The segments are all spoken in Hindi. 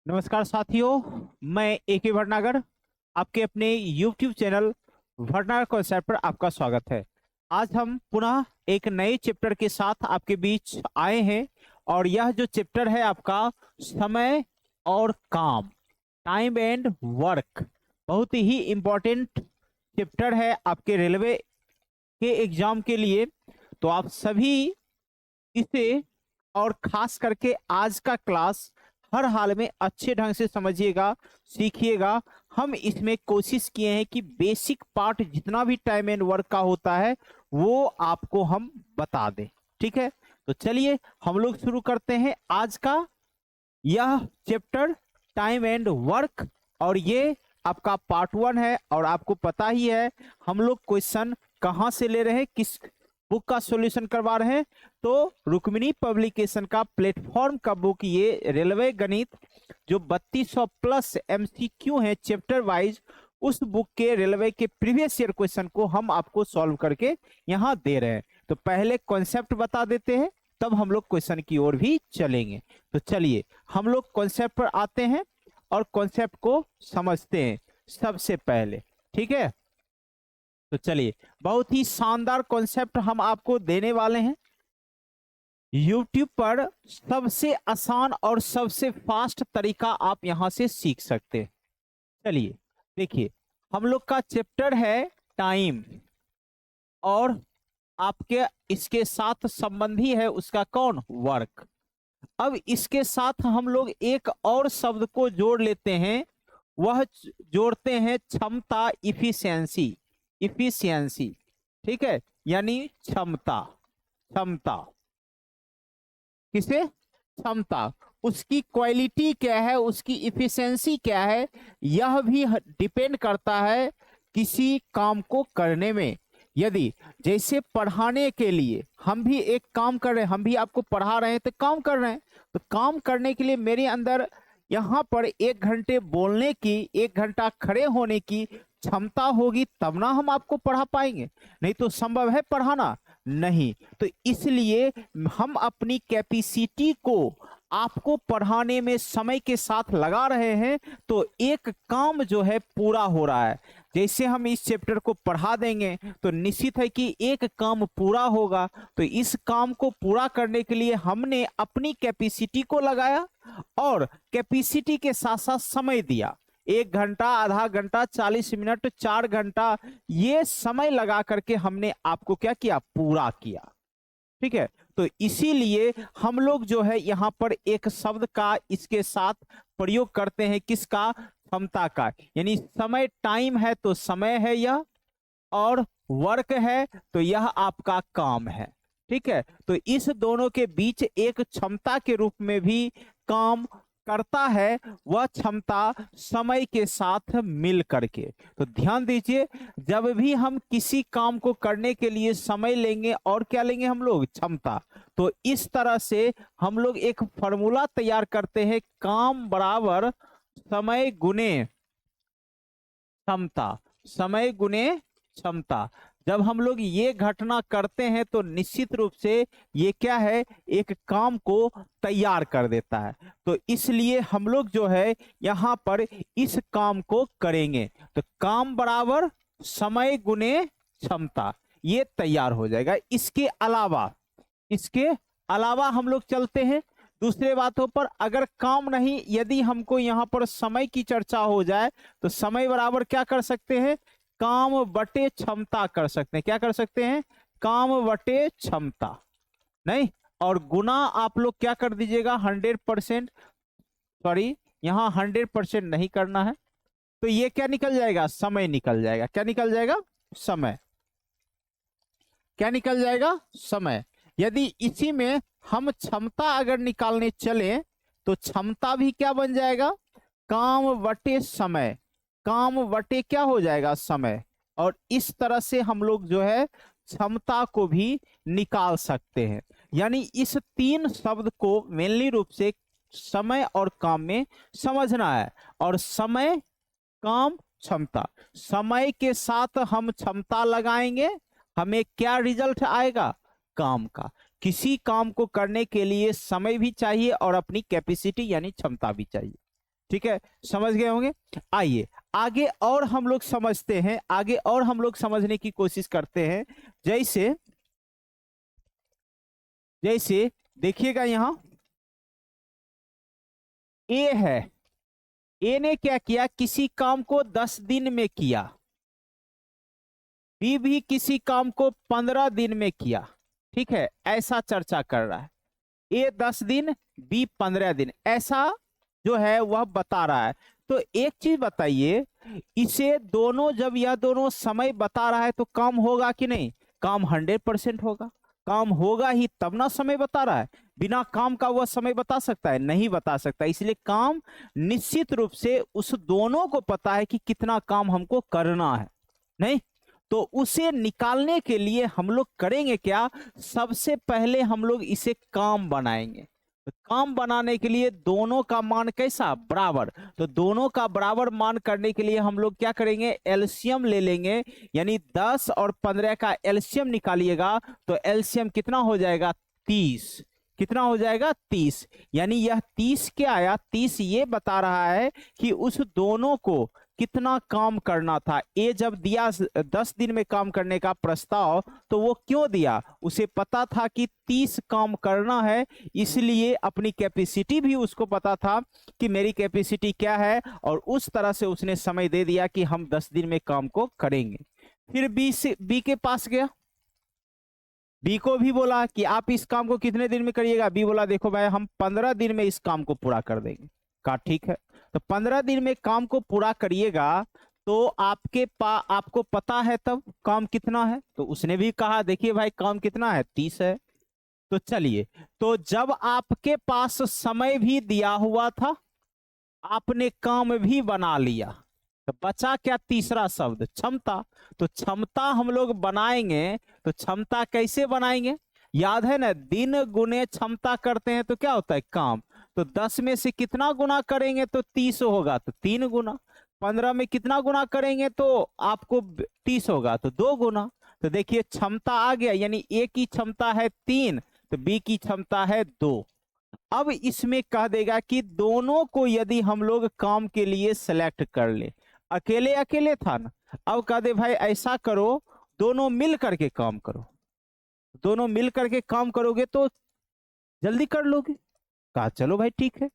नमस्कार साथियों, मैं ए.के. भटनागर आपके अपने YouTube चैनल भटनागर कॉन्सेप्ट पर आपका स्वागत है। आज हम पुनः एक नए चैप्टर के साथ आपके बीच आए हैं और यह जो चैप्टर है आपका समय और काम, टाइम एंड वर्क, बहुत ही इम्पोर्टेंट चैप्टर है आपके रेलवे के एग्जाम के लिए। तो आप सभी इसे और खास करके आज का क्लास हर हाल में अच्छे ढंग से समझिएगा, सीखिएगा। हम इसमें कोशिश किए हैं कि बेसिक पार्ट जितना भी टाइम एंड वर्क का होता है वो आपको हम बता दें। ठीक है, तो चलिए हम लोग शुरू करते हैं आज का यह चैप्टर टाइम एंड वर्क। और ये आपका पार्ट 1 है और आपको पता ही है हम लोग क्वेश्चन कहाँ से ले रहे हैं, किस बुक का सॉल्यूशन करवा रहे हैं। तो रुक्मिणी पब्लिकेशन का प्लेटफॉर्म का बुक ये रेलवे गणित जो 3200 प्लस एमसीक्यू है चैप्टर वाइज, उस बुक के रेलवे के प्रीवियस ईयर क्वेश्चन को हम आपको सॉल्व करके यहाँ दे रहे हैं। तो पहले कॉन्सेप्ट बता देते हैं, तब हम लोग क्वेश्चन की ओर भी चलेंगे। तो चलिए हम लोग कॉन्सेप्ट पर आते हैं और कॉन्सेप्ट को समझते हैं सबसे पहले। ठीक है, तो चलिए बहुत ही शानदार कॉन्सेप्ट हम आपको देने वाले हैं। YouTube पर सबसे आसान और सबसे फास्ट तरीका आप यहां से सीख सकते हैं। चलिए देखिए, हम लोग का चैप्टर है टाइम और आपके इसके साथ संबंधी है उसका कौन, वर्क। अब इसके साथ हम लोग एक और शब्द को जोड़ लेते हैं, वह जोड़ते हैं क्षमता, इफिशियंसी। इफिशियंसी, ठीक है, यानी क्षमता। क्षमता किसे, क्षमता, उसकी क्वालिटी क्या है, उसकी इफिशियंसी क्या है, यह भी डिपेंड करता है किसी काम को करने में। यदि जैसे पढ़ाने के लिए हम भी एक काम कर रहे हैं, हम भी आपको पढ़ा रहे हैं तो काम कर रहे हैं, तो काम करने के लिए मेरे अंदर यहाँ पर 1 घंटे बोलने की, 1 घंटा खड़े होने की क्षमता होगी, तब ना हम आपको पढ़ा पाएंगे। नहीं तो संभव है पढ़ाना, नहीं। तो इसलिए हम अपनी कैपेसिटी को आपको पढ़ाने में समय के साथ लगा रहे हैं, तो एक काम जो है पूरा हो रहा है। जैसे हम इस चैप्टर को पढ़ा देंगे तो निश्चित है कि एक काम पूरा होगा। तो इस काम को पूरा करने के लिए हमने अपनी कैपेसिटी को लगाया और कैपेसिटी के साथ साथ समय दिया। 1 घंटा, आधा घंटा, 40 मिनट, 4 घंटा, ये समय लगा करके हमने आपको क्या किया, पूरा किया। ठीक है, तो इसीलिए हम लोग जो है यहाँ पर एक शब्द का इसके साथ प्रयोग करते हैं, किसका, क्षमता का। यानी समय, टाइम है तो समय है यह, और वर्क है तो यह आपका काम है। ठीक है, तो इस दोनों के बीच एक क्षमता के रूप में भी काम करता है, वह क्षमता समय के साथ मिल करके। तो ध्यान दीजिए, जब भी हम किसी काम को करने के लिए समय लेंगे और क्या लेंगे हम लोग, क्षमता। तो इस तरह से हम लोग एक फॉर्मूला तैयार करते हैं, काम बराबर समय गुने क्षमता, समय गुने क्षमता। जब हम लोग ये घटना करते हैं तो निश्चित रूप से ये क्या है, एक काम को तैयार कर देता है। तो इसलिए हम लोग जो है यहाँ पर इस काम को करेंगे, तो काम बराबर समय गुने क्षमता, ये तैयार हो जाएगा। इसके अलावा हम लोग चलते हैं दूसरे बातों पर। अगर काम नहीं, यदि हमको यहाँ पर समय की चर्चा हो जाए तो समय बराबर क्या कर सकते हैं, काम बटे क्षमता कर सकते हैं। क्या कर सकते हैं, काम बटे क्षमता, नहीं, और गुना आप लोग क्या कर दीजिएगा, 100%। सॉरी, यहाँ 100% नहीं करना है, तो ये क्या निकल जाएगा, समय निकल जाएगा। क्या निकल जाएगा, समय। क्या निकल जाएगा, समय। यदि इसी में हम क्षमता अगर निकालने चले तो क्षमता भी क्या बन जाएगा, काम बटे समय। काम बटे क्या हो जाएगा, समय। और इस तरह से हम लोग जो है क्षमता को भी निकाल सकते हैं। यानी इस 3 शब्द को मेनली रूप से समय और काम में समझना है। और समय, काम, क्षमता, समय के साथ हम क्षमता लगाएंगे, हमें क्या रिजल्ट आएगा, काम का। किसी काम को करने के लिए समय भी चाहिए और अपनी कैपेसिटी यानी क्षमता भी चाहिए। ठीक है, समझ गए होंगे। आइए आगे और हम लोग समझते हैं, आगे और हम लोग समझने की कोशिश करते हैं। जैसे जैसे देखिएगा यहां ए है, ए ने क्या किया, किसी काम को 10 दिन में किया, बी भी किसी काम को 15 दिन में किया। ठीक है, ऐसा चर्चा कर रहा है। ए 10 दिन, बी 15 दिन, ऐसा जो है वह बता रहा है। तो एक चीज बताइए, इसे दोनों, जब यह दोनों समय बता रहा है तो काम होगा कि नहीं? काम 100% होगा। काम होगा ही तब ना समय बता रहा है। बिना काम का वह समय बता सकता है? नहीं बता सकता। इसलिए काम निश्चित रूप से उस दोनों को पता है कि कितना काम हमको करना है, नहीं? तो उसे निकालने के लिए हम लोग करेंगे क्या, सबसे पहले हम लोग इसे काम बनाएंगे। तो काम बनाने के लिए दोनों का मान कैसा, बराबर। तो दोनों का बराबर मान करने के लिए हम लोग क्या करेंगे, एलसीएम ले लेंगे। यानी 10 और 15 का एलसीएम निकालिएगा तो एलसीएम कितना हो जाएगा, 30। कितना हो जाएगा, 30। यानी यह 30 क्या आया, 30 ये बता रहा है कि उस दोनों को कितना काम करना था। ए जब दिया 10 दिन में काम करने का प्रस्ताव, तो वो क्यों दिया, उसे पता था कि 30 काम करना है, इसलिए अपनी कैपेसिटी भी उसको पता था कि मेरी कैपेसिटी क्या है, और उस तरह से उसने समय दे दिया कि हम 10 दिन में काम को करेंगे। फिर बी के पास गया, बी को भी बोला कि आप इस काम को कितने दिन में करिएगा। बी बोला देखो भाई हम 15 दिन में इस काम को पूरा कर देंगे। कहा ठीक है, तो 15 दिन में काम को पूरा करिएगा तो आपको पता है तब काम कितना है। तो उसने भी कहा देखिए भाई काम कितना है, 30 है। तो चलिए, तो जब आपके पास समय भी दिया हुआ था, आपने काम भी बना लिया, तो बचा क्या, तीसरा शब्द क्षमता। तो क्षमता हम लोग बनाएंगे, तो क्षमता कैसे बनाएंगे, याद है ना, दिन गुने क्षमता करते हैं तो क्या होता है, काम। तो 10 में से कितना गुना करेंगे तो 30 होगा, तो 3 गुना। 15 में कितना गुना करेंगे तो आपको 30 होगा, तो 2 गुना। तो देखिए क्षमता आ गया, यानी ए की क्षमता है 3, तो बी की क्षमता है 2। अब इसमें कह देगा कि दोनों को यदि हम लोग काम के लिए सेलेक्ट कर ले, अकेले अकेले था ना, अब कह दे भाई ऐसा करो, दोनों मिल करके काम करो। दोनों मिल करके काम करोगे तो जल्दी कर लोगे। कहा चलो भाई ठीक है।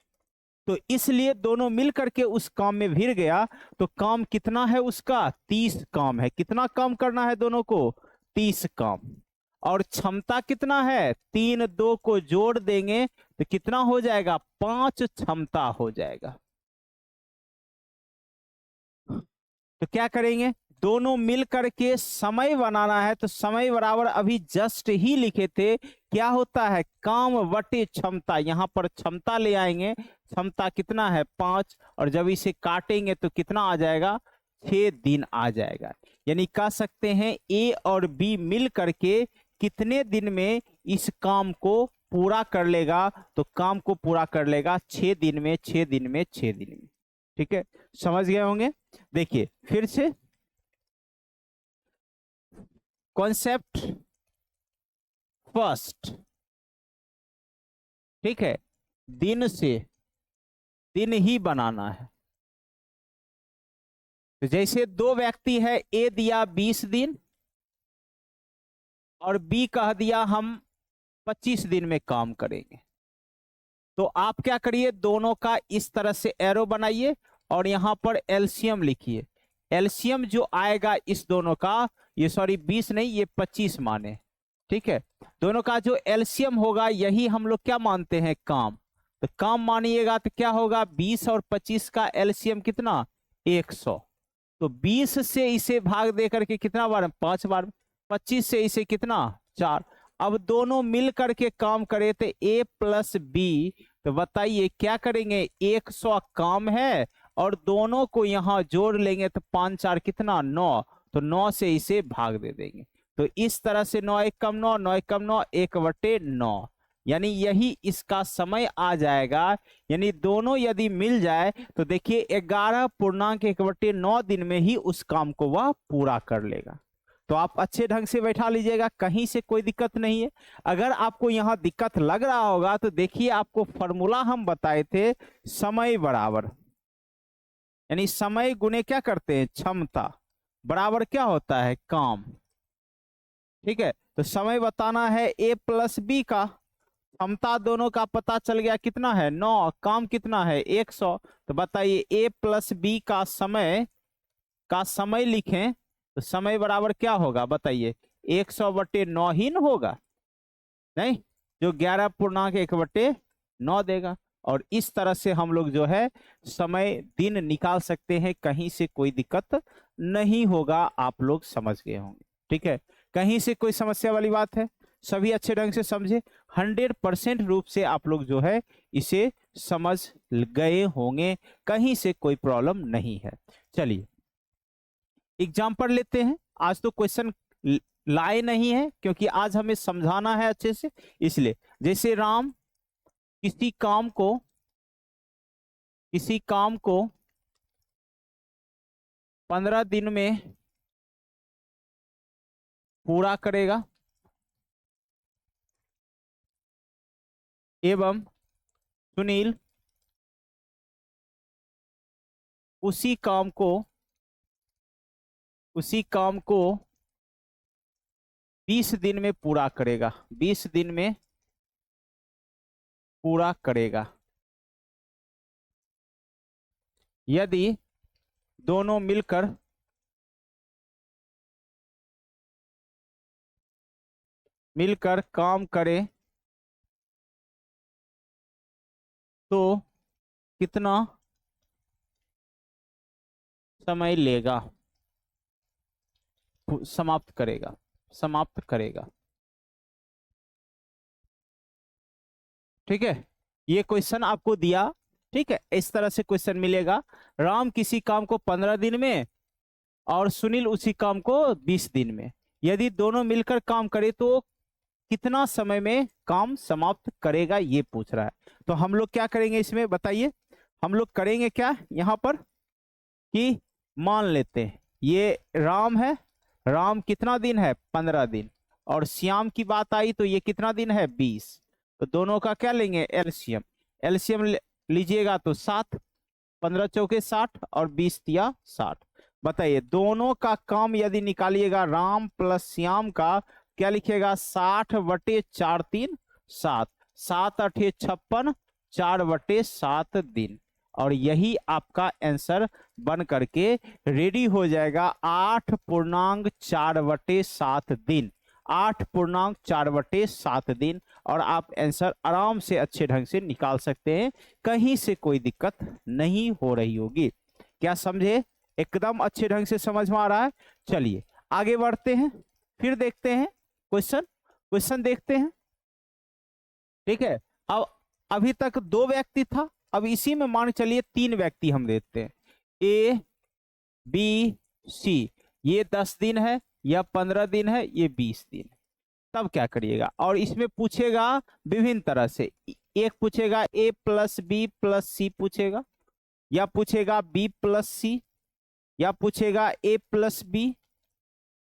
तो इसलिए दोनों मिल करके उस काम में भिड़ गया। तो काम कितना है उसका, 30 काम है। कितना काम करना है दोनों को, 30 काम। और क्षमता कितना है, 3 2 को जोड़ देंगे तो कितना हो जाएगा, 5 क्षमता हो जाएगा। तो क्या करेंगे, दोनों मिल करके समय बनाना है। तो समय बराबर अभी जस्ट ही लिखे थे, क्या होता है, काम बटे क्षमता। यहां पर क्षमता ले आएंगे, क्षमता कितना है, 5, और जब इसे काटेंगे तो कितना आ जाएगा, 6 दिन आ जाएगा। यानी कह सकते हैं ए और बी मिल करके कितने दिन में इस काम को पूरा कर लेगा, तो काम को पूरा कर लेगा 6 दिन में, 6 दिन में, 6 दिन में। ठीक है, समझ गए होंगे। देखिए फिर से कॉन्सेप्ट फर्स्ट, ठीक है, दिन से दिन ही बनाना है। तो जैसे दो व्यक्ति है, ए दिया 20 दिन और बी कह दिया हम 25 दिन में काम करेंगे। तो आप क्या करिए, दोनों का इस तरह से एरो बनाइए और यहां पर एलसीएम लिखिए। एलसीएम जो आएगा इस दोनों का, ये सॉरी 20 नहीं, ये 25 माने। ठीक है, दोनों का जो एलसीएम होगा यही हम लोग क्या मानते हैं, काम। तो काम मानिएगा तो क्या होगा, 20 और 25 का एलसीएम कितना, 100। तो 20 से इसे भाग दे करके कितना बार, 5 बार। 25 से इसे कितना, 4। अब दोनों मिल करके काम करे तो ए प्लस बी, तो बताइए क्या करेंगे, 100 काम है और दोनों को यहां जोड़ लेंगे तो 5 4 कितना, 9। तो 9 से इसे भाग दे देंगे। तो इस तरह से 9 1 कम 9, 9 1 कम 9, 1/9, यानी यही इसका समय आ जाएगा। यानी दोनों यदि मिल जाए तो देखिए 11.1/9 दिन में ही उस काम को वह पूरा कर लेगा। तो आप अच्छे ढंग से बैठा लीजिएगा, कहीं से कोई दिक्कत नहीं है। अगर आपको यहां दिक्कत लग रहा होगा तो देखिए आपको फॉर्मूला हम बताए थे, समय बराबर यानी समय गुने क्या करते हैं, क्षमता, बराबर क्या होता है, काम। ठीक है, तो समय बताना है ए प्लस बी का, क्षमता दोनों का पता चल गया कितना है 9, काम कितना है 100। तो बताइए ए प्लस बी का समय लिखें तो समय बराबर क्या होगा बताइए, 100/9 ही न होगा, नहीं, जो 11.1/9 देगा। और इस तरह से हम लोग जो है समय दिन निकाल सकते हैं, कहीं से कोई दिक्कत नहीं होगा, आप लोग समझ गए होंगे। ठीक है, कहीं से कोई समस्या वाली बात है, सभी अच्छे ढंग से समझे, 100% रूप से आप लोग जो है इसे समझ गए होंगे, कहीं से कोई प्रॉब्लम नहीं है। चलिए एग्जाम्पल लेते हैं। आज तो क्वेश्चन लाए नहीं है क्योंकि आज हमें समझाना है अच्छे से, इसलिए जैसे राम किसी काम को 15 दिन में पूरा करेगा एवं सुनील उसी काम को 20 दिन में पूरा करेगा, 20 दिन में पूरा करेगा। यदि दोनों मिलकर काम करें तो कितना समय लेगा, समाप्त करेगा। ठीक है, ये क्वेश्चन आपको दिया। ठीक है, इस तरह से क्वेश्चन मिलेगा, राम किसी काम को 15 दिन में और सुनील उसी काम को 20 दिन में, यदि दोनों मिलकर काम करे तो कितना समय में काम समाप्त करेगा, ये पूछ रहा है। तो हम लोग क्या करेंगे इसमें बताइए, हम लोग करेंगे क्या यहाँ पर कि मान लेते हैं ये राम है, राम कितना दिन है 15 दिन, और श्याम की बात आई तो ये कितना दिन है 20। तो दोनों का क्या लेंगे एलसीएम, एलसीएम लीजिएगा तो 7, 15 चौके 60 और 20 तिया 60। बताइए दोनों का काम यदि निकालिएगा राम प्लस श्याम का, क्या लिखिएगा 60/4 3 7, 7×8 56, 4/7 दिन। और यही आपका आंसर बन करके रेडी हो जाएगा 8.4/7 दिन, 8.4/7 दिन। और आप आंसर आराम से अच्छे ढंग से निकाल सकते हैं, कहीं से कोई दिक्कत नहीं हो रही होगी। क्या समझे, एकदम अच्छे ढंग से समझ में आ रहा है। चलिए आगे बढ़ते हैं, फिर देखते हैं क्वेश्चन देखते हैं। ठीक है, अब अभी तक 2 व्यक्ति था, अब इसी में मान चलिए 3 व्यक्ति हम देते हैं, ए बी सी, ये 10 दिन है, या 15 दिन है, ये 20 दिन है। तब क्या करिएगा, और इसमें पूछेगा विभिन्न तरह से, एक पूछेगा ए प्लस बी प्लस सी पूछेगा, या पूछेगा बी प्लस सी, या पूछेगा ए प्लस बी,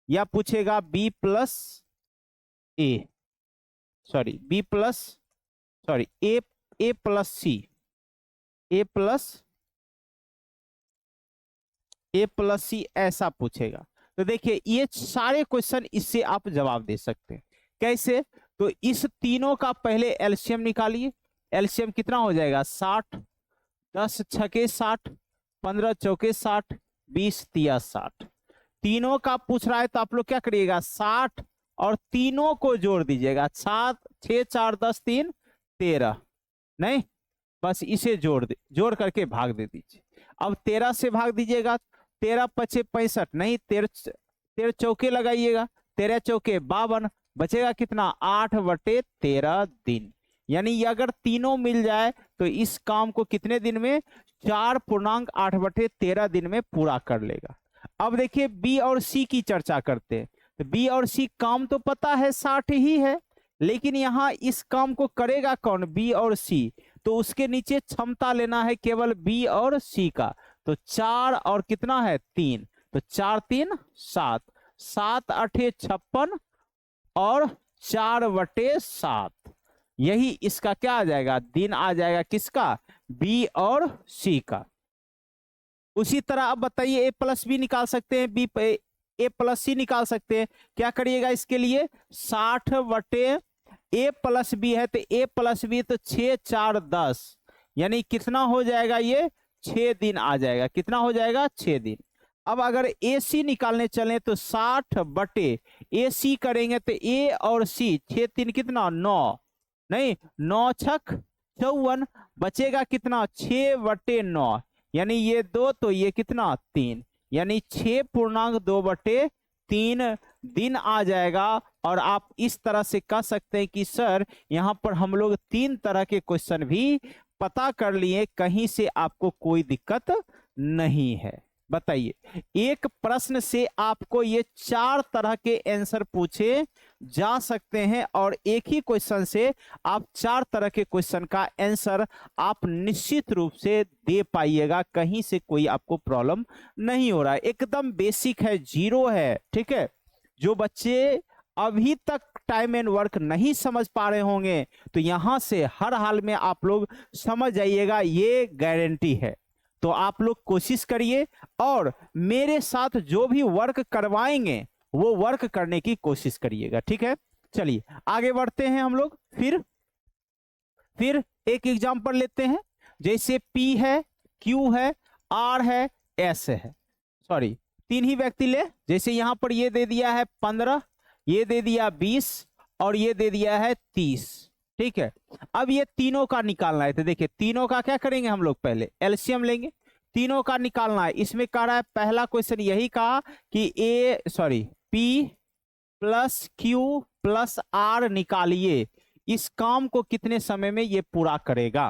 या पूछेगा बी प्लस ए, सॉरी बी प्लस, सॉरी ए प्लस सी, ए प्लस सी ऐसा पूछेगा। तो देखिए ये सारे क्वेश्चन इससे आप जवाब दे सकते हैं। कैसे, तो इस तीनों का पहले एलसीएम निकालिए, एलसीएम कितना हो जाएगा 60, 10 छके 60, 15 चौके 60, 20 तिया 60। तीनों का पूछ रहा है तो आप लोग क्या करिएगा 60 और तीनों को जोड़ दीजिएगा, 7 6 4 10 3 13, नहीं बस इसे जोड़ करके भाग दे दीजिए। अब 13 से भाग दीजिएगा, 13 पचे 65, नहीं 13 चौके लगाइएगा, 13 चौके 52, बचेगा कितना 8/13 दिन। यानी अगर तीनों मिल जाए तो इस काम को कितने दिन में 4.8/13 दिन में पूरा कर लेगा। अब देखिए बी और सी की चर्चा करते हैं, तो बी और सी काम तो पता है 60 ही है, लेकिन यहाँ इस काम को करेगा कौन, बी और सी, तो उसके नीचे क्षमता लेना है केवल बी और सी का। तो 4 और कितना है 3, तो 4 3 7, 7×8 56 और 4/7, यही इसका क्या आ जाएगा दिन आ जाएगा, किसका बी और सी का। उसी तरह अब बताइए, ए प्लस बी निकाल सकते हैं, बी ए प्लस सी निकाल सकते हैं। क्या करिएगा इसके लिए, 60 बटे ए प्लस बी है तो ए प्लस बी तो 6 4 10, यानी कितना हो जाएगा ये, 6 दिन आ जाएगा। कितना हो जाएगा, 6 दिन। अब अगर ए सी निकालने चले तो 60 बटे ए सी करेंगे तो ए और सी, 6 3 कितना 9, नहीं 9 छक 54, बचेगा कितना 6 बटे 9, यानी ये 2 तो ये कितना 3, यानी 6.2 बटे 3 दिन आ जाएगा। और आप इस तरह से कह सकते हैं कि सर यहाँ पर हम लोग 3 तरह के क्वेश्चन भी पता कर लिए, कहीं से आपको कोई दिक्कत नहीं है। बताइए, एक प्रश्न से आपको ये 4 तरह के आंसर पूछे जा सकते हैं और एक ही क्वेश्चन से आप 4 तरह के क्वेश्चन का आंसर आप निश्चित रूप से दे पाइएगा, कहीं से कोई आपको प्रॉब्लम नहीं हो रहा है। एकदम बेसिक है, जीरो है, ठीक है। जो बच्चे अभी तक टाइम एंड वर्क नहीं समझ पा रहे होंगे तो यहां से हर हाल में आप लोग समझ जाइएगा, ये गारंटी है। तो आप लोग कोशिश करिए और मेरे साथ जो भी वर्क करवाएंगे वो वर्क करने की कोशिश करिएगा, ठीक है। चलिए आगे बढ़ते हैं हम लोग। फिर एक एग्जांपल लेते हैं, जैसे P है, Q है, R है, S है, सॉरी 3 ही व्यक्ति ले। जैसे यहां पर ये दे दिया है 15, ये दे दिया 20 और ये दे दिया है 30, ठीक है। अब ये तीनों का निकालना है, तो देखिए तीनों का क्या करेंगे हम लोग, पहले एलसीएम लेंगे, तीनों का निकालना है। इसमें कह रहा है, पहला क्वेश्चन यही कहा कि P plus Q plus R निकालिए, इस काम को कितने समय में ये पूरा करेगा।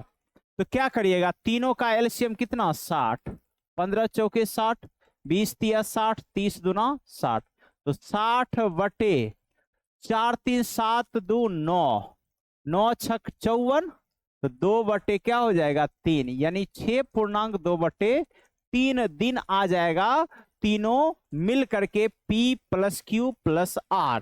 तो क्या करिएगा, तीनों का एलसीएम कितना 60, 15 चौके 60, 20 तिया 60, 30 दूना 60, तो 60 बटे 4 3 7 2 9, 9 छक 54, तो 2 बटे क्या हो जाएगा 3, यानी 6.2 बटे 3 दिन आ जाएगा, तीनों मिल करके P plus Q plus R।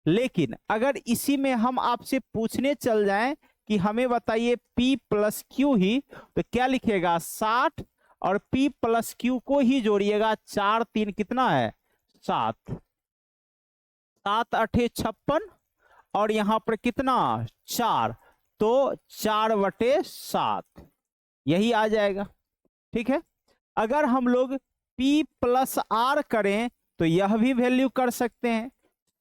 लेकिन अगर इसी में हम आपसे पूछने चल जाएं कि हमें बताइए P प्लस Q ही, तो क्या लिखेगा 60 और P प्लस Q को ही जोड़िएगा, 4 3 कितना है 7, 7 8 56 और यहां पर कितना 4, तो 4 बटे 7 यही आ जाएगा, ठीक है। अगर हम लोग P प्लस R करें तो यह भी वैल्यू कर सकते हैं,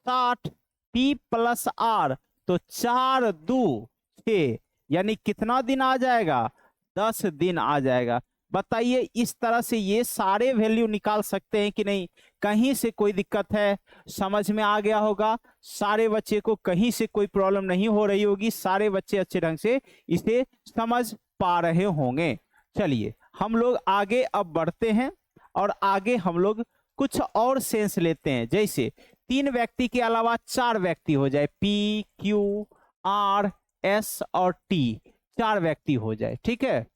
60 P प्लस R तो 4 2 6, यानी कितना दिन आ जाएगा 10 दिन आ जाएगा। बताइए इस तरह से ये सारे वैल्यू निकाल सकते हैं कि नहीं, कहीं से कोई दिक्कत है, समझ में आ गया होगा, सारे बच्चे को कहीं से कोई प्रॉब्लम नहीं हो रही होगी, सारे बच्चे अच्छे ढंग से इसे समझ पा रहे होंगे। चलिए हम लोग आगे अब बढ़ते हैं और आगे हम लोग कुछ और सेंस लेते हैं, जैसे 3 व्यक्ति के अलावा 4 व्यक्ति हो जाए, P Q R S और T, 4 व्यक्ति हो जाए, ठीक है।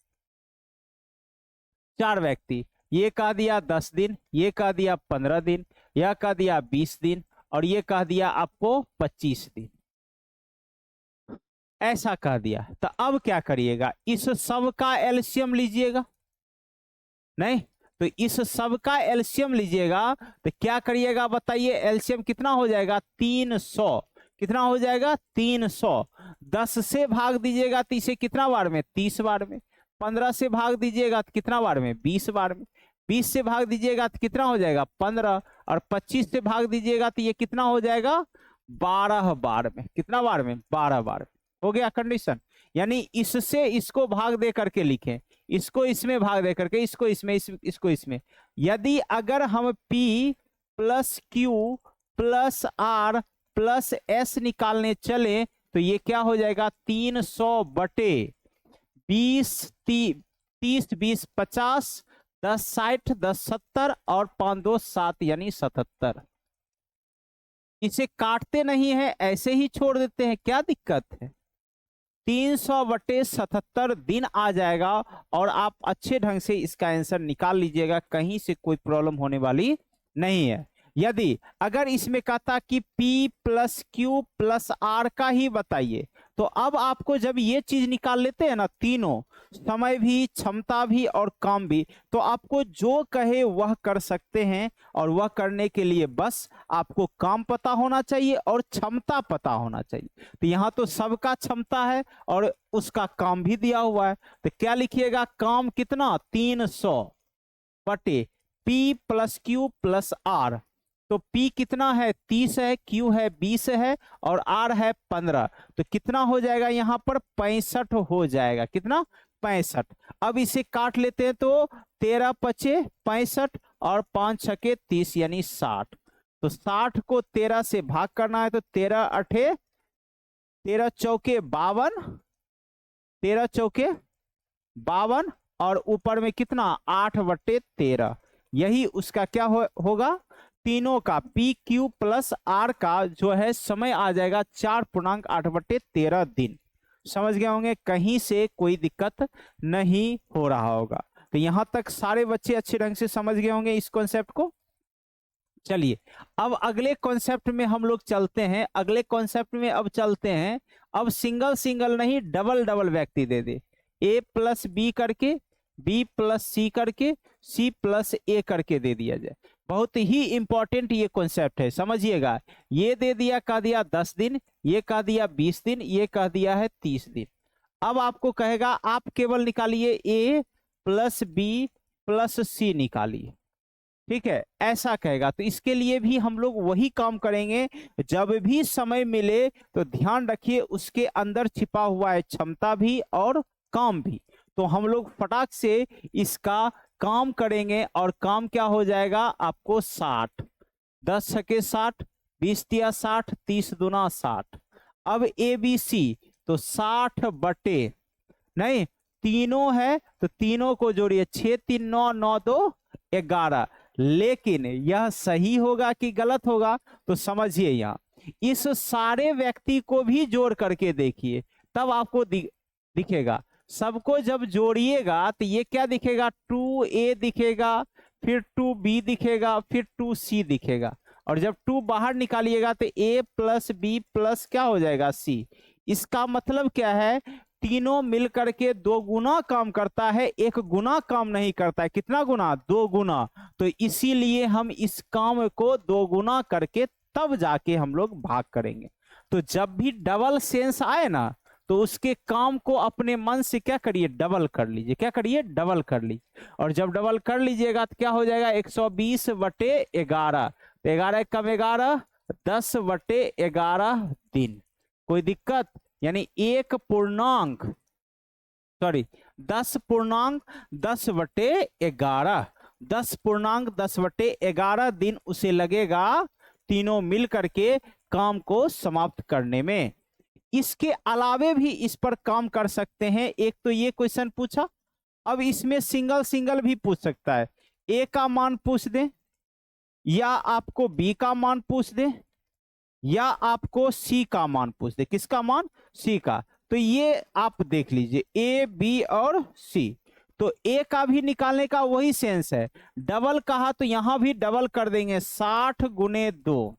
4 व्यक्ति, ये कह दिया 10 दिन, ये कह दिया 15 दिन, यह कह दिया 20 दिन और ये कह दिया आपको 25 दिन, ऐसा कह दिया। तो अब क्या करिएगा, इस सब का एलसीएम लीजिएगा, नहीं तो इस सब का एलसीएम लीजिएगा तो क्या करिएगा बताइए, एलसीएम कितना हो जाएगा 300, कितना हो जाएगा 300, 10 से भाग दीजिएगा तो इसे कितना बार में 30 बार में, 15 से भाग दीजिएगा तो कितना बार में 20 बार में, 20 से भाग दीजिएगा तो कितना हो जाएगा 15 और 25 से भाग दीजिएगा तो ये कितना हो जाएगा 12 बार में, कितना बार में 12 बार में। हो गया कंडीशन, यानी इससे इसको भाग दे करके लिखें, इसको इसमें भाग दे करके, इसको इसमें इसको इसमें। यदि अगर हम P plus Q plus R plus S निकालने चले तो ये क्या हो जाएगा 300 बटे 20 30 20 50 10 60 10 70 और 5 2 7 यानी 77। इसे काटते नहीं है, ऐसे ही छोड़ देते हैं, क्या दिक्कत है। 300 बटे 77 दिन आ जाएगा और आप अच्छे ढंग से इसका आंसर निकाल लीजिएगा, कहीं से कोई प्रॉब्लम होने वाली नहीं है। यदि अगर इसमें कहता कि P plus Q plus R का ही बताइए, तो अब आपको जब ये चीज निकाल लेते हैं ना, तीनों समय भी, क्षमता भी और काम भी, तो आपको जो कहे वह कर सकते हैं। और वह करने के लिए बस आपको काम पता होना चाहिए और क्षमता पता होना चाहिए। तो यहाँ तो सबका क्षमता है और उसका काम भी दिया हुआ है, तो क्या लिखिएगा, काम कितना 300 बटे P plus Q plus R। तो P कितना है 30 है, Q है 20 है और R है 15। तो कितना हो जाएगा यहाँ पर 65 हो जाएगा। कितना 65। अब इसे काट लेते हैं तो 13 पचे 65 और 5 छके 30 यानी 60। तो 60 को 13 से भाग करना है, तो 13 अठे 13 चौके 52, 13 चौके 52 और ऊपर में कितना 8 बटे 13। यही उसका क्या होगा, तीनों का पी क्यू प्लस आर का जो है समय आ जाएगा 4.8 बटे 13 दिन। समझ गए होंगे, कहीं से कोई दिक्कत नहीं हो रहा होगा। तो यहां तक सारे बच्चे अच्छे ढंग से समझ गए होंगे इस कॉन्सेप्ट को। चलिए अब अगले कॉन्सेप्ट में हम लोग चलते हैं। अगले कॉन्सेप्ट में अब चलते हैं। अब सिंगल सिंगल नहीं, डबल डबल व्यक्ति दे दे, ए प्लस बी करके, बी प्लस सी करके, सी प्लस ए करके दे दिया जाए। बहुत ही इंपॉर्टेंट ये कॉन्सेप्ट है, समझिएगा। ये दे दिया, कह दिया 10 दिन, ये कह दिया 20 दिन, ये कह दिया है 30 दिन। अब आपको कहेगा आप केवल निकालिए ए प्लस बी प्लस सी निकालिए, ठीक है, ऐसा कहेगा। तो इसके लिए भी हम लोग वही काम करेंगे। जब भी समय मिले तो ध्यान रखिए उसके अंदर छिपा हुआ है क्षमता भी और काम भी। तो हम लोग फटाक से इसका काम करेंगे और काम क्या हो जाएगा आपको 60, 10 छके 60, 20 तिया 60, 30 दूना 60। अब ए बी सी तो 60 बटे, नहीं तीनों है तो तीनों को जोड़िए, 6 3 9 9 2 11। लेकिन यह सही होगा कि गलत होगा, तो समझिए यहाँ इस सारे व्यक्ति को भी जोड़ करके देखिए, तब आपको दिखेगा। सबको जब जोड़िएगा तो ये क्या दिखेगा, 2A दिखेगा, फिर 2B दिखेगा, फिर 2C दिखेगा। और जब 2 बाहर निकालिएगा तो A प्लस बी प्लस क्या हो जाएगा C। इसका मतलब क्या है, तीनों मिलकर के 2 गुना काम करता है, 1 गुना काम नहीं करता है। कितना गुना, 2 गुना। तो इसीलिए हम इस काम को 2 गुना करके तब जाके हम लोग भाग करेंगे। तो जब भी डबल सेंस आए ना, तो उसके काम को अपने मन से क्या करिए, डबल कर लीजिए। क्या करिए, डबल कर लीजिए। और जब डबल कर लीजिएगा तो क्या हो जाएगा, 120 बटे 11। 11 कम 11, 10 बटे 11 दिन। कोई दिक्कत, यानी 1 पूर्णांक, सॉरी 10 पूर्णांक 10 बटे 11, 10 पूर्णांक 10 बटे 11 दिन उसे लगेगा तीनों मिल करके काम को समाप्त करने में। इसके अलावे भी इस पर काम कर सकते हैं। एक तो ये क्वेश्चन पूछा, अब इसमें सिंगल सिंगल भी पूछ सकता है। ए का मान पूछ दे, या आपको बी का मान पूछ दे, या आपको सी का मान पूछ दे। किसका मान, सी का। तो ये आप देख लीजिए ए बी और सी। तो ए का भी निकालने का वही सेंस है, डबल कहा तो यहां भी डबल कर देंगे, 60 गुने 2,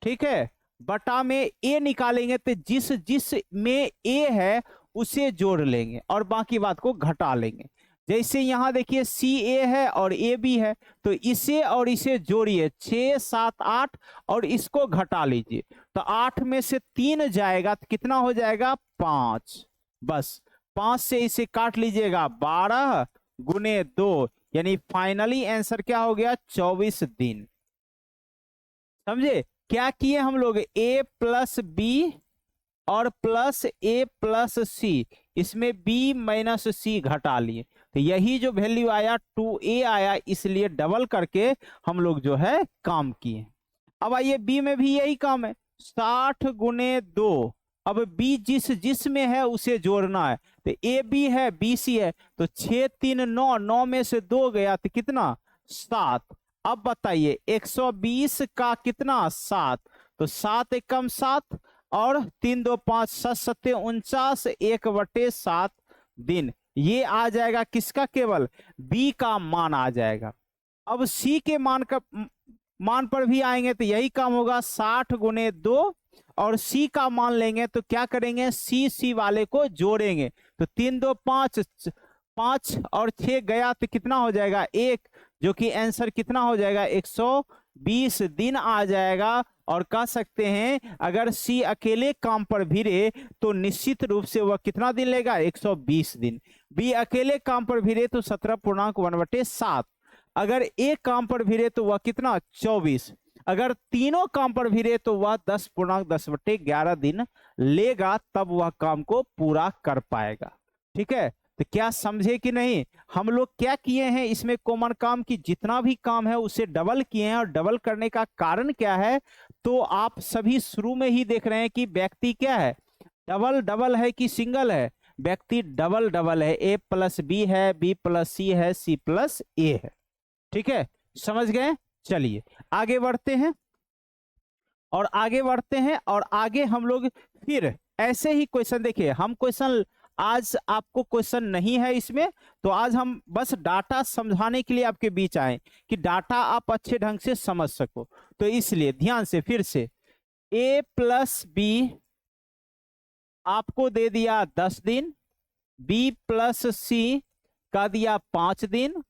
ठीक है। बटा में ए निकालेंगे तो जिस जिस में ए है उसे जोड़ लेंगे और बाकी बात को घटा लेंगे। जैसे यहां देखिए सी ए है और ए बी है, तो इसे और इसे जोड़िए, 6 7 8 और इसको घटा लीजिए। तो 8 में से 3 जाएगा तो कितना हो जाएगा, 5। बस 5 से इसे काट लीजिएगा, 12 गुने 2, यानी फाइनली आंसर क्या हो गया, 24 दिन। समझे क्या किए हम लोग, ए प्लस बी और प्लस ए प्लस सी, इसमें बी माइनस सी घटा लिए। तो यही जो वैल्यू आया 2A आया, इसलिए डबल करके हम लोग जो है काम किए। अब आइए बी में भी यही काम है, 60 गुने 2। अब बी जिस जिस में है उसे जोड़ना है। तो ए बी है, बी सी है, तो 6 3 9, 9 में से 2 गया तो कितना, 7। अब बताइए 120 का कितना, 7। तो 7 एकम 7 और 3 2 5 7 7 49, 1/7 दिन। ये आ जाएगा किसका, केवल बी का मान आ जाएगा। अब सी के मान का मान पर भी आएंगे तो यही काम होगा, 60 गुने 2, और सी का मान लेंगे तो क्या करेंगे, सी वाले को जोड़ेंगे तो 3 2 5, 5 और 6 गया तो कितना हो जाएगा 1, जो कि आंसर कितना हो जाएगा 120 दिन आ जाएगा। और कह सकते हैं अगर सी अकेले काम पर भिड़े तो निश्चित रूप से वह कितना दिन लेगा 120 दिन। बी अकेले काम पर भिड़े तो 17.1/7, अगर एक काम पर भिड़े तो वह कितना 24, अगर तीनों काम पर भिड़े तो वह 10.10/11 दिन लेगा, तब वह काम को पूरा कर पाएगा। ठीक है, तो क्या समझे कि नहीं। हम लोग क्या किए हैं इसमें कॉमन काम की जितना भी काम है उसे डबल किए हैं, और डबल करने का कारण क्या है, तो आप सभी शुरू में ही देख रहे हैं कि व्यक्ति क्या है, डबल डबल है कि सिंगल है, व्यक्ति डबल डबल है, ए प्लस बी है, बी प्लस सी है, सी प्लस ए है। ठीक है, समझ गए। चलिए आगे बढ़ते हैं, और आगे हम लोग फिर ऐसे ही क्वेश्चन देखिए। हम क्वेश्चन आज आपको क्वेश्चन नहीं है इसमें, तो आज हम बस डाटा समझाने के लिए आपके बीच आए कि डाटा आप अच्छे ढंग से समझ सको, तो इसलिए ध्यान से फिर से, ए प्लस बी आपको दे दिया 10 दिन, बी प्लस सी का दिया 5 दिन,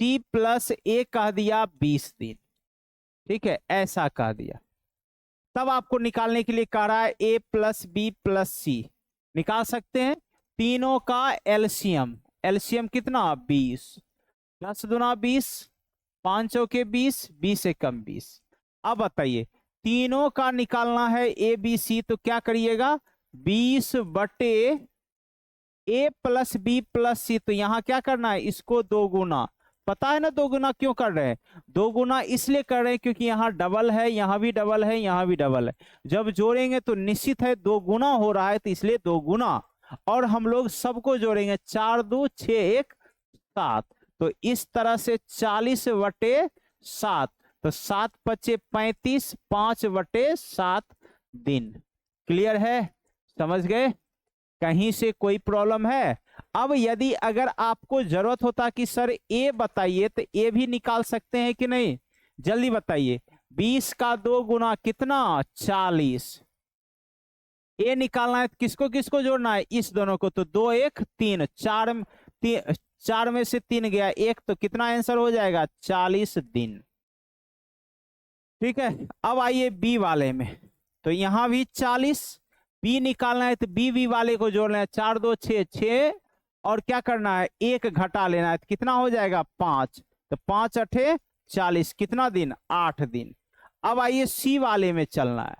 सी प्लस ए का दिया 20 दिन। ठीक है, ऐसा कह दिया। तब आपको निकालने के लिए कह रहा है ए प्लस बी प्लस सी, निकाल सकते हैं तीनों का एलसीएम। एलसीएम कितना 20, 10 दूना 20, 5 चौके 20, 20 एकम 20। अब बताइए तीनों का निकालना है ए बी सी, तो क्या करिएगा 20 बटे ए प्लस बी प्लस सी, तो यहां क्या करना है इसको 2 गुना। पता है ना 2 गुना क्यों कर रहे हैं, 2 गुना इसलिए कर रहे हैं क्योंकि यहाँ डबल है, यहाँ भी डबल है, यहाँ भी डबल है, जब जोड़ेंगे तो निश्चित है 2 गुना हो रहा है, तो इसलिए 2 गुना। और हम लोग सबको जोड़ेंगे 4 2 6 1 7, तो इस तरह से 40 बटे 7, तो 7 पचे 35, 5 बटे 7 दिन। क्लियर है, समझ गए, कहीं से कोई प्रॉब्लम है। अब यदि अगर आपको जरूरत होता कि सर ए बताइए, तो ए भी निकाल सकते हैं कि नहीं, जल्दी बताइए। 20 का 2 गुना कितना 40, ए निकालना है तो किसको किसको जोड़ना है, इस दोनों को, तो 2 1 3, 4 में से 3 गया 1, तो कितना आंसर हो जाएगा 40 दिन। ठीक है, अब आइए बी वाले में, तो यहां भी 40, बी निकालना है तो बी वाले को जोड़ना है, 4 2 6 6, और क्या करना है 1 घटा लेना है, तो कितना हो जाएगा 5, तो 5 8 40, कितना दिन 8 दिन। अब आइए सी वाले में चलना है,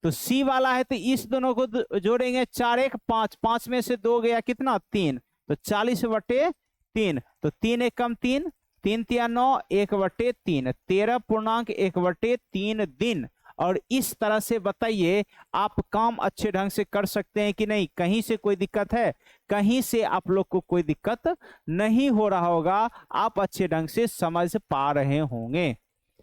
तो सी वाला है तो इस दोनों को जोड़ेंगे, 4 1 5, 5 में से 2 गया कितना 3, तो 40 बटे 3, तो 3 एकम 3, 3 3 9, 1 बटे 3, 13.1/3 दिन। और इस तरह से बताइए आप काम अच्छे ढंग से कर सकते हैं कि नहीं, कहीं से कोई दिक्कत है, कहीं से आप लोग को कोई दिक्कत नहीं हो रहा होगा, आप अच्छे ढंग से समझ पा रहे होंगे।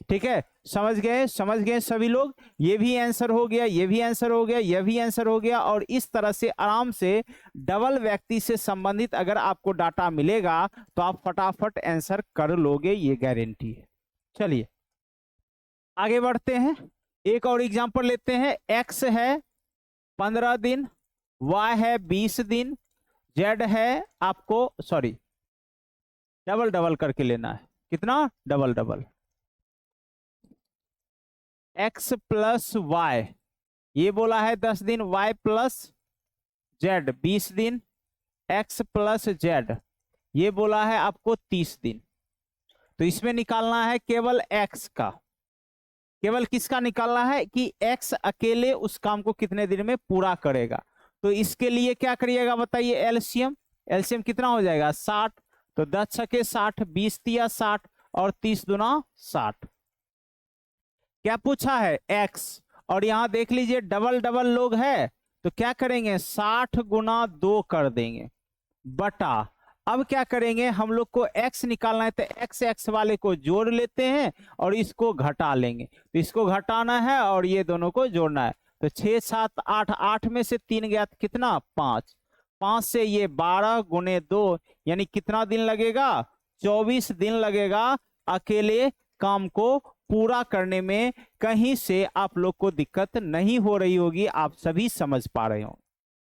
ठीक है, समझ गए सभी लोग। ये भी आंसर हो गया, ये भी आंसर हो गया, ये भी आंसर हो गया, और इस तरह से आराम से डबल व्यक्ति से संबंधित अगर आपको डाटा मिलेगा तो आप फटाफट आंसर कर लोगे, ये गारंटी है। चलिए आगे बढ़ते हैं, एक और एग्जांपल लेते हैं। एक्स है 15 दिन, वाई है 20 दिन, जेड है आपको सॉरी डबल डबल करके लेना है, कितना double double, x plus y ये बोला है 10 दिन, वाई प्लस जेड 20 दिन, एक्स प्लस जेड ये बोला है आपको 30 दिन। तो इसमें निकालना है केवल एक्स का, केवल किसका निकालना है कि एक्स अकेले उस काम को कितने दिन में पूरा करेगा। तो इसके लिए क्या करिएगा बताइए, एलसीएम, एलसीएम कितना हो जाएगा 60, तो 10 छके 60, 20 तिया 60, और 30 दूना 60। क्या पूछा है एक्स, और यहां देख लीजिए डबल डबल लोग है, तो क्या करेंगे 60 गुना 2 कर देंगे बटा, अब क्या करेंगे हम लोग को x निकालना है, तो x वाले को जोड़ लेते हैं और इसको घटा लेंगे, तो इसको घटाना है और ये दोनों को जोड़ना है, तो 6 7 8, 8 में से 3 गया तो कितना 5, 5 से ये 12 गुने 2, यानी कितना दिन लगेगा 24 दिन लगेगा अकेले काम को पूरा करने में कहीं से आप लोग को दिक्कत नहीं हो रही होगी, आप सभी समझ पा रहे हो।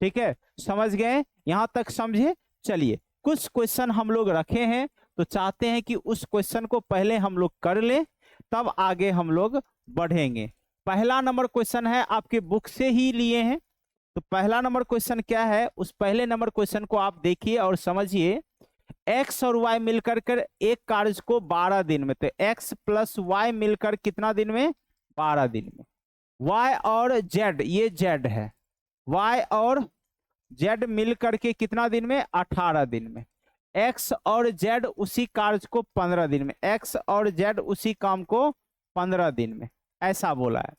ठीक है, समझ गए? यहां तक समझे? चलिए, कुछ क्वेश्चन हम लोग रखे हैं, तो चाहते हैं कि उस क्वेश्चन को पहले हम लोग कर लें, तब आगे हम लोग बढ़ेंगे। पहला नंबर क्वेश्चन है, आपके बुक से ही लिए हैं। तो पहला नंबर क्वेश्चन क्या है, उस पहले नंबर क्वेश्चन को आप देखिए और समझिए। एक्स और वाई मिलकर कर एक कार्य को 12 दिन में, तो एक्स प्लस वाई मिलकर कितना दिन में? 12 दिन में। वाई और जेड, ये जेड है, वाई और जेड मिलकर के कितना दिन में? 18 दिन में। एक्स और जेड उसी कार्य को 15 दिन में, एक्स और जेड उसी काम को 15 दिन में, ऐसा बोला है।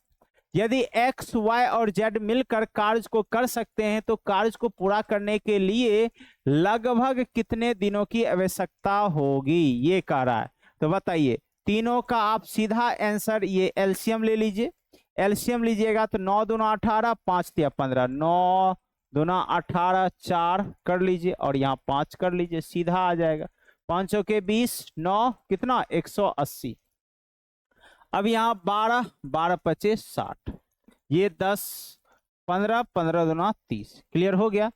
यदि एक्स वाई और जेड मिलकर कार्य को कर सकते हैं तो कार्य को पूरा करने के लिए लगभग कितने दिनों की आवश्यकता होगी, ये कह रहा है। तो बताइए, तीनों का आप सीधा आंसर, ये एलसीएम ले लीजिए। एलसीएम लीजिएगा तो 9 दूना 18, 5 तिया 15, 9 दूना 18, 4 कर लीजिए और यहाँ 5 कर लीजिए, सीधा आ जाएगा। 5 के 20, 9 कितना? 180। अब यहाँ 12, 12 25 60, ये 10 15, 15 दूना 30। क्लियर हो गया?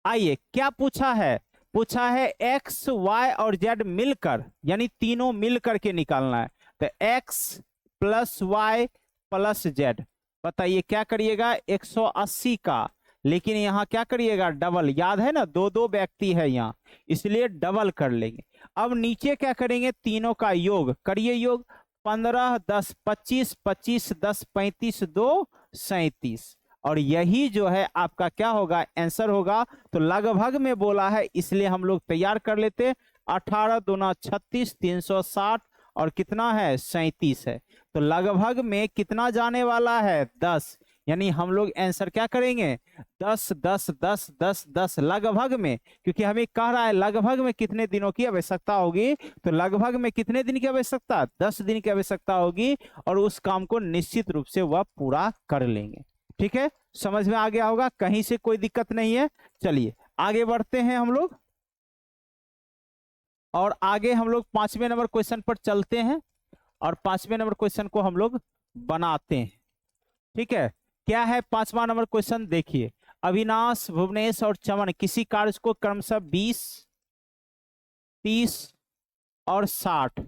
आइए, क्या पूछा है? पूछा है एक्स वाई और जेड मिलकर, यानी तीनों मिलकर के निकालना है। तो x plus y plus z, बताइए क्या करिएगा? 180 का, लेकिन यहाँ क्या करिएगा? डबल। याद है ना, दो दो व्यक्ति है यहाँ, इसलिए डबल कर लेंगे। अब नीचे क्या करेंगे? तीनों का योग करिए। योग 15 10 25, 25 10 35, 2 37, और यही जो है आपका क्या होगा? आंसर होगा। तो लगभग में बोला है, इसलिए हम लोग तैयार कर लेते। 18 दूना 36, 360 और कितना है? 37 है। तो लगभग में कितना जाने वाला है? 10। यानी हम लोग आंसर क्या करेंगे? 10 10 10 10 10 लगभग में, क्योंकि हमें कह रहा है लगभग में कितने दिनों की आवश्यकता होगी। तो लगभग में कितने दिन की आवश्यकता? 10 दिन की आवश्यकता होगी, और उस काम को निश्चित रूप से वह पूरा कर लेंगे। ठीक है, समझ में आ गया होगा, कहीं से कोई दिक्कत नहीं है। चलिए आगे बढ़ते हैं हम लोग, और आगे हम लोग 5वें नंबर क्वेश्चन पर चलते हैं, और 5वें नंबर क्वेश्चन को हम लोग बनाते हैं। ठीक है, क्या है 5वां नंबर क्वेश्चन? देखिए, अविनाश, भुवनेश और चमन किसी कार्य को क्रमशः 20, 30 और 60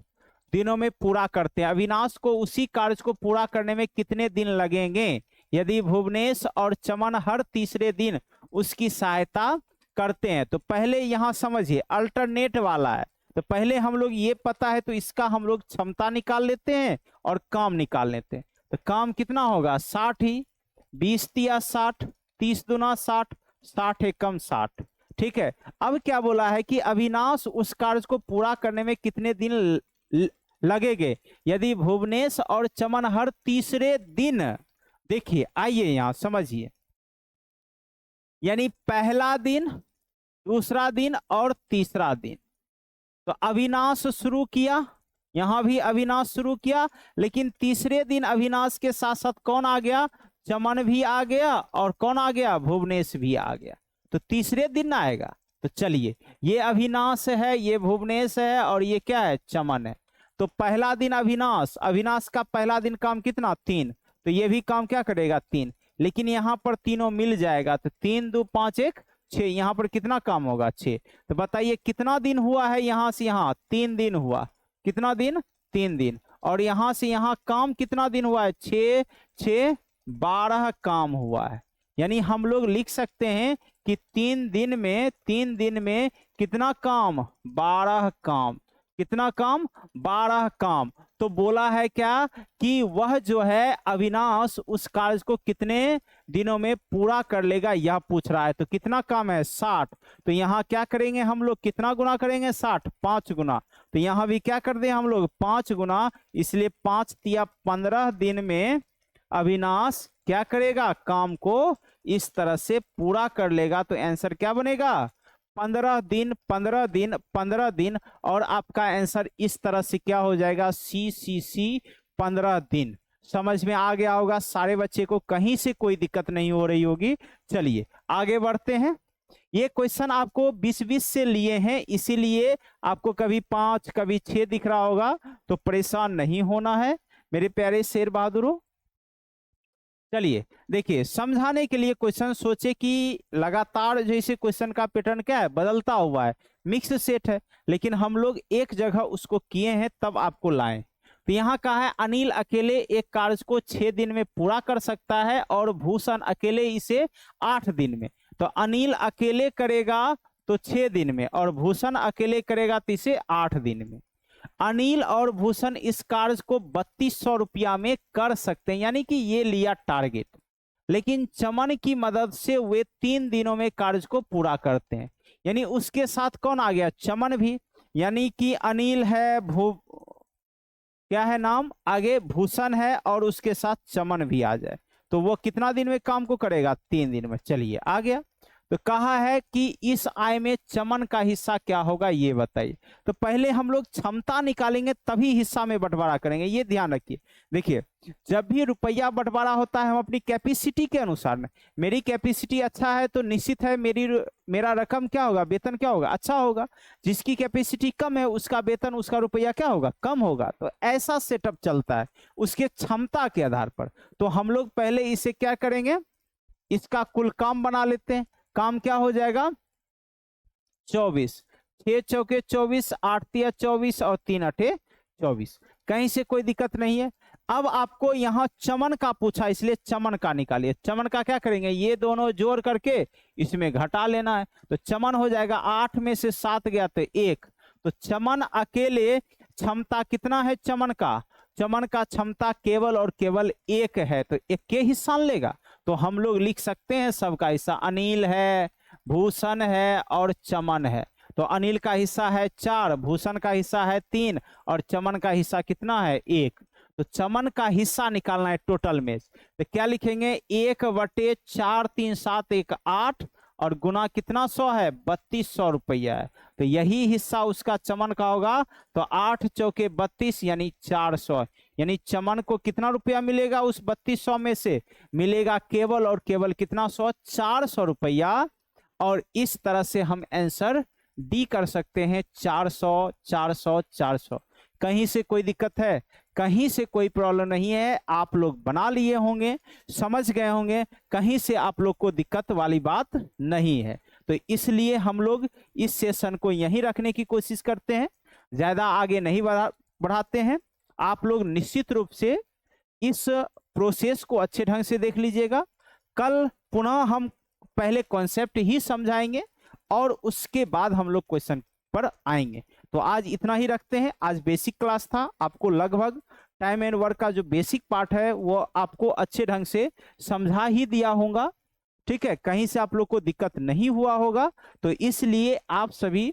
दिनों में पूरा करते हैं। अविनाश को उसी कार्य को पूरा करने में कितने दिन लगेंगे यदि भुवनेश और चमन हर तीसरे दिन उसकी सहायता करते हैं? तो पहले यहां समझिए, अल्टरनेट वाला है, तो पहले हम लोग ये पता है तो इसका हम लोग क्षमता निकाल लेते हैं और काम निकाल लेते हैं। तो काम कितना होगा? 60 ही, 20 तिया 60, 30 दूना 60, 60 एकम 60। ठीक है, अब क्या बोला है कि अविनाश उस कार्य को पूरा करने में कितने दिन लगेंगे यदि भुवनेश और चमन हर तीसरे दिन। देखिए, आइए यहां समझिए, यानी पहला दिन, दूसरा दिन और तीसरा दिन। तो अविनाश शुरू किया, यहां भी अविनाश शुरू किया, लेकिन तीसरे दिन अविनाश के साथ साथ कौन आ गया? चमन भी आ गया, और कौन आ गया? भुवनेश भी आ गया। तो तीसरे दिन ना आएगा। तो चलिए, ये अविनाश है, ये भुवनेश है, और ये क्या है? चमन है। तो पहला दिन अविनाश, अविनाश का पहला दिन काम कितना? 3, तो ये भी काम क्या करेगा? 3, लेकिन यहाँ पर तीनों मिल जाएगा, तो 3 2 5 1 6, यहाँ पर कितना काम होगा? 6। तो बताइए कितना दिन हुआ है? यहाँ से यहाँ 3 दिन हुआ। कितना दिन? 3 दिन। और यहाँ से यहाँ काम कितना दिन हुआ है? 6 6 12 काम हुआ है। यानी हम लोग लिख सकते हैं कि 3 दिन में कितना काम? 12 काम। कितना काम? 12 काम। तो बोला है क्या कि वह जो है अविनाश उस कार्य को कितने दिनों में पूरा कर लेगा, यह पूछ रहा है। तो कितना काम है? 60। तो यहाँ क्या करेंगे हम लोग? कितना गुना करेंगे? 60, 5 गुना। तो यहाँ भी क्या कर दें हम लोग? 5 गुना, इसलिए 5 तिया 15 दिन में अविनाश क्या करेगा? काम को इस तरह से पूरा कर लेगा। तो आंसर क्या बनेगा? 15 दिन 15 दिन 15 दिन, और आपका आंसर इस तरह से क्या हो जाएगा? सी 15 दिन। समझ में आ गया होगा सारे बच्चे को, कहीं से कोई दिक्कत नहीं हो रही होगी। चलिए आगे बढ़ते हैं। ये क्वेश्चन आपको 20-20 से लिए हैं, इसीलिए आपको कभी 5 कभी 6 दिख रहा होगा, तो परेशान नहीं होना है। मेरे प्यारे शेर बहादुरों। चलिए देखिए, समझाने के लिए क्वेश्चन सोचे कि लगातार जैसे क्वेश्चन का पैटर्न क्या है, बदलता हुआ है, मिक्स सेट है, लेकिन हम लोग एक जगह उसको किए हैं तब आपको लाएं। तो यहाँ कहा है अनिल अकेले एक कार्य को 6 दिन में पूरा कर सकता है और भूषण अकेले इसे 8 दिन में। तो अनिल अकेले करेगा तो 6 दिन में और भूषण अकेले करेगा तो इसे 8 दिन में। अनिल और भूषण इस कार्य को 3200 रुपया में कर सकते हैं, यानी कि ये लिया टारगेट, लेकिन चमन की मदद से वे 3 दिनों में कार्य को पूरा करते हैं। यानी उसके साथ कौन आ गया, चमन भी, यानी कि अनिल है, क्या है नाम आगे, भूषण है, और उसके साथ चमन भी आ जाए तो वो कितना दिन में काम को करेगा, 3 दिन में। चलिए आ गया। तो कहा है कि इस आय में चमन का हिस्सा क्या होगा ये बताइए। तो पहले हम लोग क्षमता निकालेंगे तभी हिस्सा में बंटवारा करेंगे, ये ध्यान रखिए। देखिए जब भी रुपया बंटवारा होता है हम अपनी कैपेसिटी के अनुसार में, मेरी कैपेसिटी अच्छा है तो निश्चित है मेरा रकम क्या होगा, वेतन क्या होगा, अच्छा होगा। जिसकी कैपेसिटी कम है उसका वेतन, उसका रुपया क्या होगा, कम होगा। तो ऐसा सेटअप चलता है उसके क्षमता के आधार पर। तो हम लोग पहले इसे क्या करेंगे, इसका कुल काम बना लेते हैं। काम क्या हो जाएगा, 24, 6 चौके 24, 8 तिया 24 और 3 अठे 24। कहीं से कोई दिक्कत नहीं है। अब आपको यहाँ चमन का पूछा इसलिए चमन का निकालिए। चमन का क्या करेंगे, ये दोनों जोड़ करके इसमें घटा लेना है। तो चमन हो जाएगा 8 में से 7 गया तो 1। तो चमन अकेले क्षमता कितना है, चमन का क्षमता केवल और केवल 1 है, तो 1 के हिस्सा लेगा। तो हम लोग लिख सकते हैं सबका हिस्सा, अनिल है, भूषण है और चमन है। तो अनिल का हिस्सा है 4, भूषण का हिस्सा है 3 और चमन का हिस्सा कितना है, 1। तो चमन का हिस्सा निकालना है टोटल में। तो क्या लिखेंगे, 1/4 3 7 1 8 और गुना कितना 100 है, 3200 रुपया है। तो यही हिस्सा उसका चमन का होगा। तो 8 चौके 32 यानी 400, यानी चमन को कितना रुपया मिलेगा उस 3200 में से, मिलेगा केवल और केवल कितना 100, 400 रुपया। और इस तरह से हम आंसर डी कर सकते हैं, 400 400 400। कहीं से कोई दिक्कत है, कहीं से कोई प्रॉब्लम नहीं है, आप लोग बना लिए होंगे, समझ गए होंगे, कहीं से आप लोग को दिक्कत वाली बात नहीं है। तो इसलिए हम लोग इस सेशन को यहीं रखने की कोशिश करते हैं, ज्यादा आगे नहीं बढ़ाते हैं। आप लोग निश्चित रूप से इस प्रोसेस को अच्छे ढंग से देख लीजिएगा। कल पुनः हम पहले कॉन्सेप्ट ही समझाएंगे और उसके बाद हम लोग क्वेश्चन पर आएंगे। तो आज इतना ही रखते हैं। आज बेसिक क्लास था, आपको लगभग टाइम एंड वर्क का जो बेसिक पार्ट है वो आपको अच्छे ढंग से समझा ही दिया होगा, ठीक है, कहीं से आप लोग को दिक्कत नहीं हुआ होगा। तो इसलिए आप सभी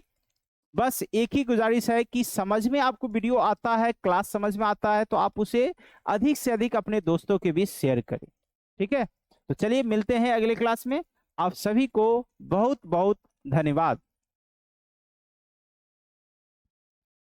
बस एक ही गुजारिश है कि समझ में आपको वीडियो आता है, क्लास समझ में आता है तो आप उसे अधिक से अधिक अपने दोस्तों के बीच शेयर करें, ठीक है। तो चलिए मिलते हैं अगले क्लास में। आप सभी को बहुत बहुत धन्यवाद।